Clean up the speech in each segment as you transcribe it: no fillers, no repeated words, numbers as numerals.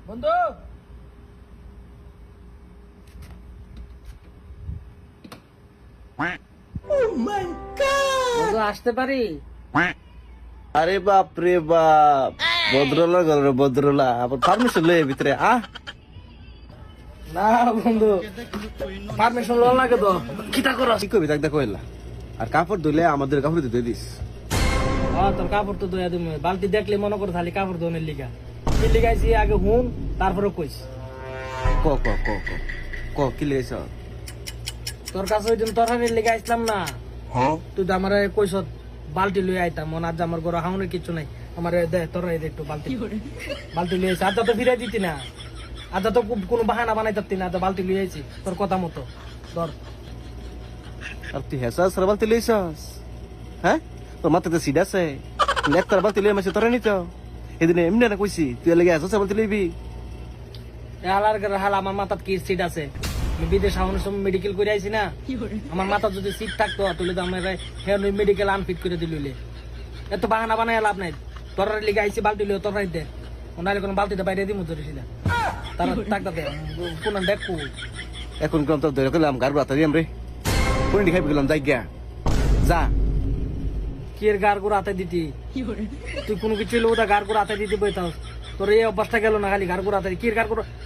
বন্ধু বন্ধু আসতে পারি? আরে বাপ রে বাপ, ভদ্রলা গল ভদ্রলা, আবার পারমিশন লয়ে ভিতরে না বন্ধু, পারমিশন লওয়া লাগে তো। কিটা করস? কি কবি তাক কইলা। আর কাপড় ধুলে আমাদের কাপড় দিতে দিস। তোর কাপড় তো ধুয়া দিমু, বালতি দেখলে মনে করে খালি কাপড় ধোনের লিগা। কি লিগাইছি আগে হুন, তারপরে কইস। ক ক ক ক ক কি লেছ? তোর কাছে ওই দিন তরকারির লিগা আসলাম না, তুই তো আমার কইস বালতি লই আইতাম। মনে আজ আমার ঘরে হাউনের কিছু নাই, আমার দে তরকারি দে একটু বালতি বালতি লই আইছি। আজ তো ফিরাই দিতি না, আজ তো কোনো বাহানা বানাই পারতি না। বালতি লই আইছি তোর কথা মতো ধর। আর তুই হেসাস বালতি লইছস? হ্যাঁ, তোর মাথাতে সিড আছে? একটার বালতি লই মাসে তোরা নিত। এদিন এমনি না কইছি তুই লেগে হেসাস বালতি লইবি। হালার ঘরে হাল, আমার মাথাত কি সিট আছে? আমি বিদেশ হাউনের সময় মেডিকেল করে আইছি না। আমার মাথা যদি সিট থাকতো তাহলে তো আমার মেডিকেল আনফিট করে দিলে। এত বাহানা বানাই লাভ নাই। তরকারি লিগে আইছি, বালতি লিও তরকারি দে, নাহলে কোনো বালতিটা বাইরে দিমু তোর সিধা। তারা টাকটা দে কোন দেখো। এখন কোন তোর ধরে কইলাম গার বাতা দিয়াম রে। কোন খাইবি গেলাম যাই গিয়া যা। কি এর গার গুড়া হাতে দিতি? তুই কোনো কিছু হইলে ওটা গার গুড়া হাতে দিতে বইতাম। তোর এই অভ্যাসটা গেল না, খালি গার গুড়া হাতে। কি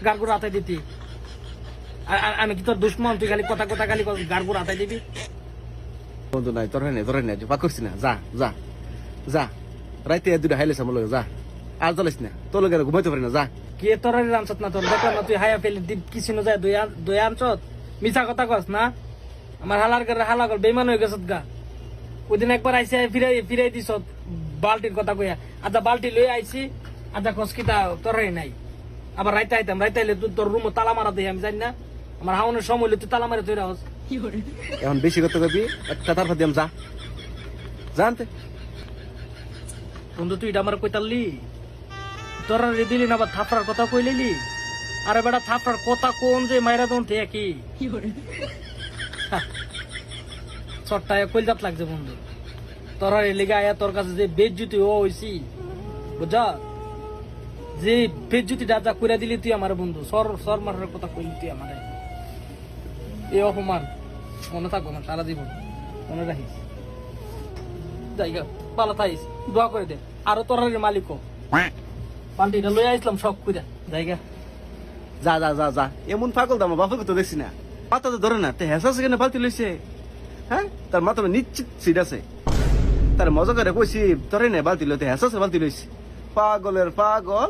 গার গুড়া হাতে দিতি? আমি কি তোর দুশ্মন? তুই খালি কথা কথা খালি গার গুড়া হাতে দিবি। বন্ধু নাই তোর নাই পা করছি না। যা যা যা, রাইতে দুটা হাইলে আমার লগে যা। আর জ্বলিস না, তোর লগে ঘুমাইতে পারি না। যা। কে তরারি আনছত না? তোর দেখলাম না তুই হায়া ফেলি কিছু না যায় দই আনছত। মিছা কথা কস না। আমার হালার করে হালা কর বেমান হয়ে গেছত গা। ওই দিন একবার আইসি ফিরাই দিছ বালতির কথা কইয়া। আচ্ছা বালতি লই আইছি, আচ্ছা কস কিতা তরারি নাই। আবার রাইতে আইতাম, রাইতে আইলে তুই তোর রুমও তালা মারা দেই আমি জানি না। আমার হাউনের সময় হইলে তুই তালা মারে তৈরি হস। এখন বেশি করতে কবি একটা তারপর দিয়াম যা জানতে। বন্ধু তুই এটা আমার কইতালি? তরারি দিলি না, আবার থাপড়ার কথা কইলি। আরে বেটা থাপড়ার কথা কোন যে মাইরা দন থেকে কি চট্টায় কইলজাত লাগছে বন্ধু। তোরা লেগে আয়া তোর কাছে যে বেজ্জুতি ও হইছি বুঝা, যে বেজ্জুতি যা কইরা দিলি তুই আমার বন্ধু। সর মারার কথা কইলি তুই আমার। এই অপমান মনে থাকবো না সারা জীবন, মনে রাখিস। জায়গা ভালো থাইস, দোয়া করে দে। আরো তোরার মালিক পাল্টিটা লই আইসলাম শখ কইরা জায়গা। যা যা যা যা। এমন পাগল দাম বাপকে তো দেখছি না, মাথা তো ধরে না। তে হেসা সেখানে ফালতি লইছে। হ্যাঁ, তার মাথা নিশ্চিত সিট আছে। তার মজা করে কইছি ধরে না বালতি লইতে, হেসা সে বালতি লইছে। পাগলের পাগল।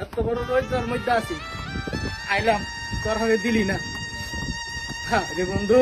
এত বড় রোজগার মধ্যে আছি, আইলাম তোর দিলি না। হ্যাঁ রে বন্ধু।